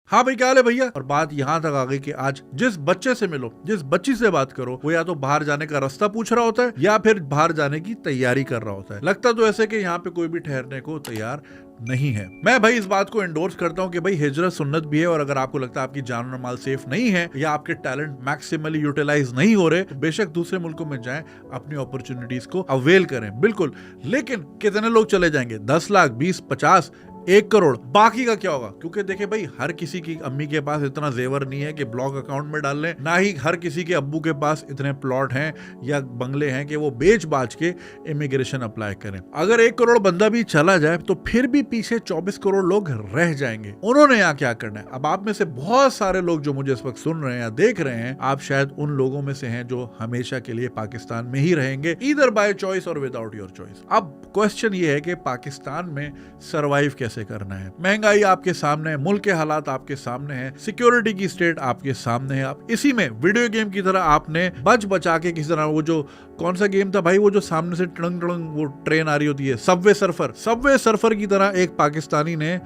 हाँ भाई क्या हाल है भैया। और बात यहाँ तक आ गई कि आज जिस बच्चे से मिलो, जिस बच्ची से बात करो, वो या तो बाहर जाने का रास्ता पूछ रहा होता है या फिर बाहर जाने की तैयारी कर रहा होता है। लगता तो ऐसे कि यहाँ पे कोई भी ठहरने को तैयार नहीं है। मैं भाई इस बात को एंडोर्स करता हूँ कि भाई हिजरत सुन्नत भी है, और अगर आपको लगता है आपकी जान और माल सेफ नहीं है या आपके टैलेंट मैक्सिमली यूटिलाइज नहीं हो रहे, तो बेशक दूसरे मुल्कों में जाएं, अपनी अपॉर्चुनिटीज को अवेल करें, बिल्कुल। लेकिन कितने लोग चले जाएंगे? 10 लाख, 20, 50, 1 करोड़, बाकी का क्या होगा? क्योंकि देखिए भाई, हर किसी की अम्मी के पास इतना जेवर नहीं है कि ब्लॉक अकाउंट में डाल लें, ना ही हर किसी के अब्बू के पास इतने प्लॉट हैं या बंगले हैं कि वो बेच बाच के इमिग्रेशन अप्लाई करें। अगर 1 करोड़ बंदा भी चला जाए तो फिर भी पीछे 24 करोड़ लोग रह जाएंगे। उन्होंने यहाँ क्या करना है? अब आप में से बहुत सारे लोग जो मुझे इस वक्त सुन रहे हैं या देख रहे हैं, आप शायद उन लोगों में से हैं जो हमेशा के लिए पाकिस्तान में ही रहेंगे, ईदर बाय चॉइस और विदाउट योर चॉइस। अब क्वेश्चन ये है कि पाकिस्तान में सर्वाइव कैसे करना है। महंगाई आपके सामने है, मुल्क के हालात आपके सामने हैं, सिक्योरिटी की स्टेट आपके सामने है। आप इसी में वीडियो गेम की तरह आपने बच बचा के किसी तरह, वो जो कौन सा गेम था भाई, वो जो सामने से टड़ंग टड़ंग वो ट्रेन आ रही होती है, सबवे सर्फर की तरह एक पाकिस्तानी ने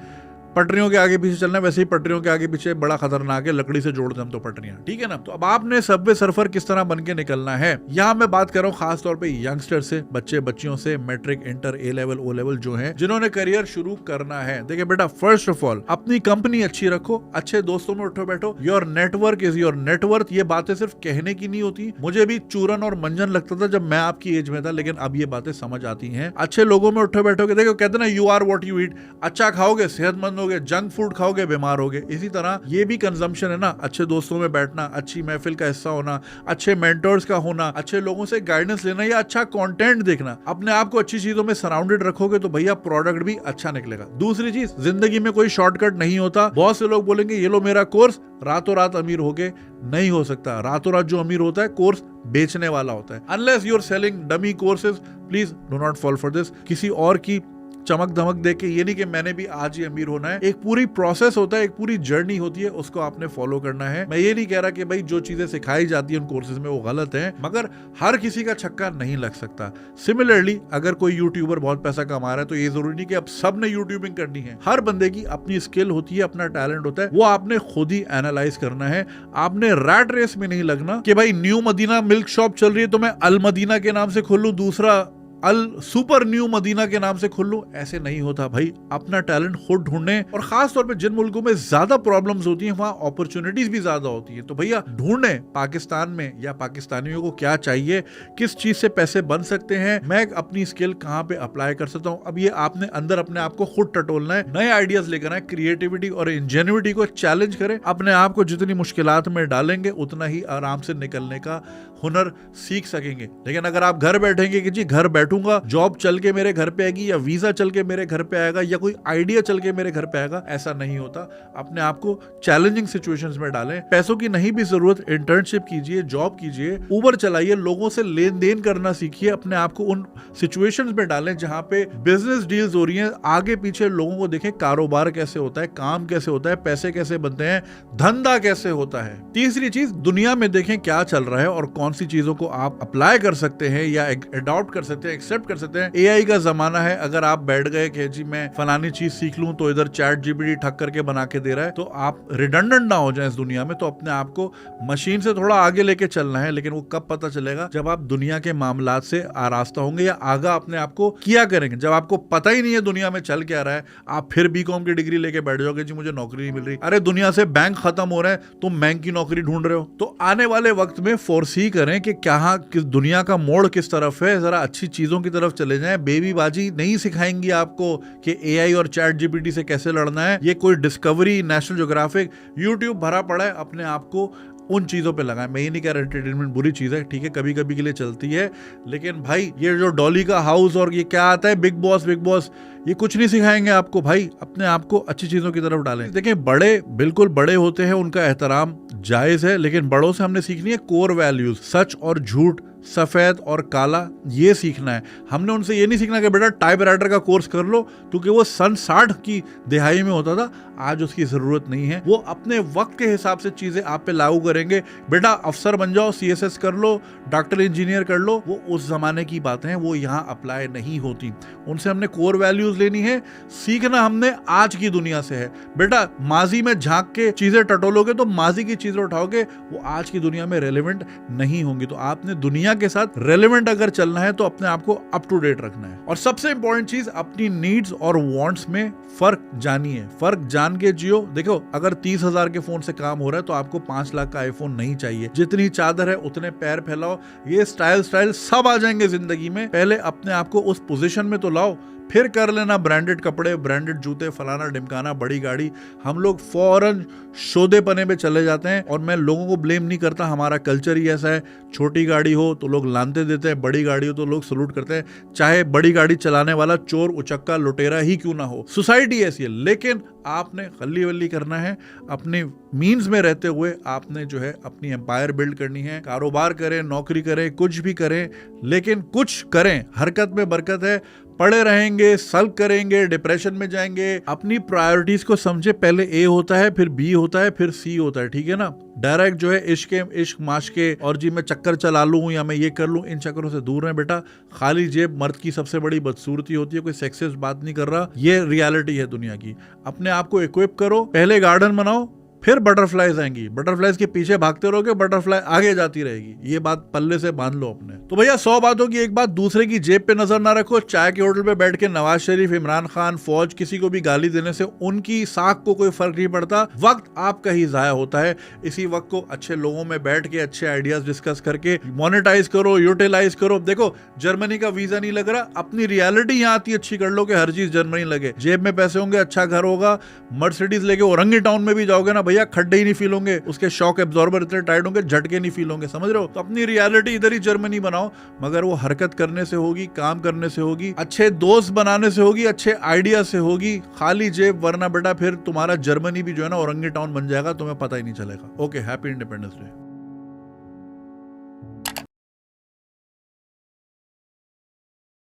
पटरियों के आगे पीछे चलना है। वैसे ही पटरियों के आगे पीछे बड़ा खतरनाक है, लकड़ी से जोड़ दें तो पटरियां, ठीक है ना। तो अब आपने सबवे सर्फर किस तरह बन के निकलना है, यहाँ मैं बात कर रहा हूँ खास तौर पे यंगस्टर से, बच्चे बच्चियों से, मैट्रिक, इंटर, ए लेवल, ओ लेवल जो है, जिन्होंने करियर शुरू करना है। देखिए बेटा, फर्स्ट ऑफ ऑल अपनी कंपनी अच्छी रखो, अच्छे दोस्तों में उठो बैठो। Your network is your net worth. ये बातें सिर्फ कहने की नहीं होती। मुझे भी चूरन और मंजन लगता था जब मैं आपकी एज में था, लेकिन अब ये बातें समझ आती हैं। अच्छे लोगों में उठो बैठोगे, देखो कहते ना, you are what you eat. अच्छा खाओगे सेहतमंद होगे, जंक फूड खाओगे बीमार होगे। इसी तरह ये भी कंजम्पशन है ना, अच्छे दोस्तों में बैठना, अच्छी महफिल का हिस्सा होना, अच्छे मेंटर्स का होना, अच्छे लोगों से गाइडेंस लेना या अच्छा कंटेंट देखना। अपने आप को अच्छी चीजों में सराउंडेड रखोगे तो भैया प्रोडक्ट भी अच्छा निकलेगा। दूसरी चीज, जिंदगी में कोई शॉर्टकट नहीं होता। बहुत से लोग बोलेंगे ये लो मेरा कोर्स, रातों रात अमीर होगे, नहीं हो सकता। रातों रात जो अमीर होता है कोर्स बेचने वाला होता है। Unless you are selling dummy courses, please do not fall for this. किसी और की चमक धमक देख के ये नहीं कि मैंने भी आज ही अमीर होना है। एक पूरी प्रोसेस होता है, एक पूरी जर्नी होती है, उसको आपने फॉलो करना है। मैं ये नहीं कह रहा कि भाई जो चीजें सिखाई जाती है उन कोर्सेज में वो गलत है, मगर हर किसी का छक्का नहीं लग सकता। सिमिलरली अगर कोई यूट्यूबर बहुत पैसा कमा रहा है तो ये जरूरी नहीं कि अब सबने यूट्यूबिंग करनी है। हर बंदे की अपनी स्किल होती है, अपना टैलेंट होता है, वो आपने खुद ही एनालाइज करना है। आपने रैट रेस में नहीं लगना कि भाई न्यू मदीना मिल्क शॉप चल रही है तो मैं अल मदीना के नाम से खोल लूं, दूसरा अल सुपर न्यू मदीना के नाम से खोल लूं। ऐसे नहीं होता भाई। अपना टैलेंट खुद ढूंढने, और खास तौर पे जिन मुल्कों में ज्यादा प्रॉब्लम्स होती हैं वहां अपॉर्चुनिटीज भी ज्यादा होती है। तो भैया ढूंढने पाकिस्तान में या पाकिस्तानियों को क्या चाहिए, किस चीज से पैसे बन सकते हैं, मैं अपनी स्किल कहां पे अप्लाई कर सकता हूं। अब ये आपने अंदर अपने आप को खुद टटोलना है, नए आइडियाज लेकर आए, क्रिएटिविटी और इंजेन्युइटी को चैलेंज करें। अपने आप को जितनी मुश्किलात में डालेंगे उतना ही आराम से निकलने का हुनर सीख सकेंगे। लेकिन अगर आप घर बैठेंगे कि जी घर बैठूंगा, जॉब चल के मेरे घर पे आएगी या वीजा चल के मेरे घर पे आएगा या कोई आइडिया चल के मेरे घर पे आएगा, ऐसा नहीं होता। अपने आप को चैलेंजिंग सिचुएशंस में डालें। पैसों की नहीं भी जरूरत, इंटर्नशिप कीजिए, जॉब कीजिए, उबर चलाइए, लोगों से लेन देन करना सीखिए। अपने आप को उन सिचुएशंस में डालें जहां पे बिजनेस डील्स हो रही हैं, आगे पीछे लोगों को देखें, कारोबार कैसे होता है, काम कैसे होता है, पैसे कैसे बनते हैं, धंधा कैसे होता है। तीसरी चीज, दुनिया में देखें क्या चल रहा है और कौन सी चीजों को आप अप्लाई कर सकते हैं या अडॉप्ट कर सकते हैं, एक्सेप्ट कर सकते हैं। एआई का जमाना है। अगर आप बैठ गए कि जी मैं फलानी चीज सीख लूं तो इधर चैट जीपीटी ठक करके बना के दे रहा है, तो आप रिडंडेंट ना हो जाए इस दुनिया में। तो अपने आप को मशीन से थोड़ा आगे लेके चलना है, लेकिन वो कब पता चलेगा? जब आप दुनिया के मामलात से आरास्ता होंगे या आगा अपने आप को किया करेंगे। जब आपको पता ही नहीं है दुनिया में चल क्या रहा है, आप फिर बीकॉम की डिग्री लेके बैठ जाओगे, जी मुझे नौकरी नहीं मिल रही। अरे दुनिया से बैंक खत्म हो रहे हैं, तुम बैंक की नौकरी ढूंढ रहे हो। तो आने वाले वक्त में फोरसी करें कि क्या किस दुनिया का मोड़ किस तरफ है, जरा अच्छी चीजों की तरफ चले जाएं। बेबीबाजी नहीं सिखाएंगी आपको कि एआई और चैट जीपीटी से कैसे लड़ना है। ये कोई डिस्कवरी, नेशनल ज्योग्राफिक, यूट्यूब भरा पड़ा है। अपने आप को उन चीजों पे लगाएं। मैं ये नहीं कह रहा एंटरटेनमेंट बुरी चीज है, ठीक है, कभी कभी के लिए चलती है, लेकिन भाई ये जो डॉली का हाउस और ये क्या आता है बिग बॉस, ये कुछ नहीं सिखाएंगे आपको भाई। अपने आप को अच्छी चीजों की तरफ डालें। देखें, बड़े बिल्कुल बड़े होते हैं, उनका एहतराम जायज है, लेकिन बड़ों से हमने सीखनी है कोर वैल्यूज, सच और झूठ सफेद और काला ये सीखना है। हमने उनसे ये नहीं सीखना कि बेटा टाइपराइटर का कोर्स कर लो, क्योंकि वो सन 60 की दिहाई में होता था, आज उसकी जरूरत नहीं है। वो अपने वक्त के हिसाब से चीजें आप पे लागू करेंगे। बेटा अफसर बन जाओ, CSS कर लो, डॉक्टर इंजीनियर कर लो, वो उस जमाने की बातें हैं, वो यहाँ अप्लाई नहीं होती। उनसे हमने कोर वैल्यूज लेनी है, सीखना हमने आज की दुनिया से है। बेटा माजी में झांक के चीजें टटोलोगे तो माजी की चीजें उठाओगे, वो आज की दुनिया में रेलेवेंट नहीं होंगी। तो आपने दुनिया के साथ रेलेवेंट अगर चलना है तो अपने आप को अप टू डेट रखना है। और सबसे इंपॉर्टेंट चीज, अपनी नीड्स और वांट्स में फर्क जानिए, फर्क जान के जियो। देखो अगर 30,000 के फोन से काम हो रहा है तो आपको 5 लाख का आईफोन नहीं चाहिए। जितनी चादर है उतने पैर फैलाओ। ये स्टाइल सब आ जाएंगे जिंदगी में, पहले अपने आप को उस पोजीशन में तो लाओ, फिर कर लेना ब्रांडेड कपड़े, ब्रांडेड जूते, फलाना ढिमकाना, बड़ी गाड़ी। हम लोग फौरन शोधेपने पे चले जाते हैं, और मैं लोगों को ब्लेम नहीं करता, हमारा कल्चर ही ऐसा है। छोटी गाड़ी हो तो लोग लानते देते हैं, बड़ी गाड़ी हो तो लोग सलूट करते हैं, चाहे बड़ी गाड़ी चलाने वाला चोर, उचक्का, लुटेरा ही क्यों ना हो। सोसाइटी ऐसी है। लेकिन आपने खल्ली वल्ली करना है, अपने मीन्स में रहते हुए आपने जो है अपनी एम्पायर बिल्ड करनी है। कारोबार करें, नौकरी करें, कुछ भी करें, लेकिन कुछ करें। हरकत में बरकत है। पड़े रहेंगे, सल्क करेंगे, डिप्रेशन में जाएंगे। अपनी प्रायोरिटीज को समझे, पहले A होता है, फिर B होता है, फिर C होता है, ठीक है ना। डायरेक्ट जो है इश्क माश्के और जी मैं चक्कर चला लूं या मैं ये कर लूं, इन चक्करों से दूर रहें बेटा। खाली जेब मर्द की सबसे बड़ी बदसूरती होती है। कोई सेक्सिस्ट बात नहीं कर रहा, ये रियलिटी है दुनिया की। अपने आप को इक्विप करो, पहले गार्डन बनाओ, फिर बटरफ्लाईज आएंगी। बटरफ्लाईज के पीछे भागते रहोगे, बटरफ्लाई आगे जाती रहेगी। ये बात पल्ले से बांध लो अपने। तो भैया 100 बातों की एक बात, दूसरे की जेब पे नजर ना रखो। चाय के होटल पे बैठ के नवाज शरीफ, इमरान खान, फौज, किसी को भी गाली देने से उनकी साख को कोई फर्क नहीं पड़ता। वक्त आपका ही जाया होता है। इसी वक्त को अच्छे लोगों में बैठ के अच्छे आइडियाज डिस्कस करके मोनेटाइज करो, यूटिलाइज करो। देखो जर्मनी का वीजा नहीं लग रहा, अपनी रियलिटी यहाँ आती अच्छी कर लो कि हर चीज जर्मनी लगे। जेब में पैसे होंगे, अच्छा घर होगा, मर्सिडीज लेके औरंगी टाउन में भी जाओगे ना भैया, खड्डे ही नहीं फील होंगे, उसके शॉक एब्जॉर्बर इतने टाइट होंगे, झटके नहीं फील होंगे। समझ रहे हो। तो अपनी रियलिटी इधर ही जर्मनी बनाओ, मगर वो हरकत करने से होगी, काम करने से होगी, अच्छे दोस्त बनाने से होगी, अच्छे आइडिया से होगी। खाली जेब वरना बेटा फिर तुम्हारा जर्मनी भी जो है ना औरंगी टाउन बन जाएगा, तुम्हें पता ही नहीं चलेगा। Okay, happy independence day.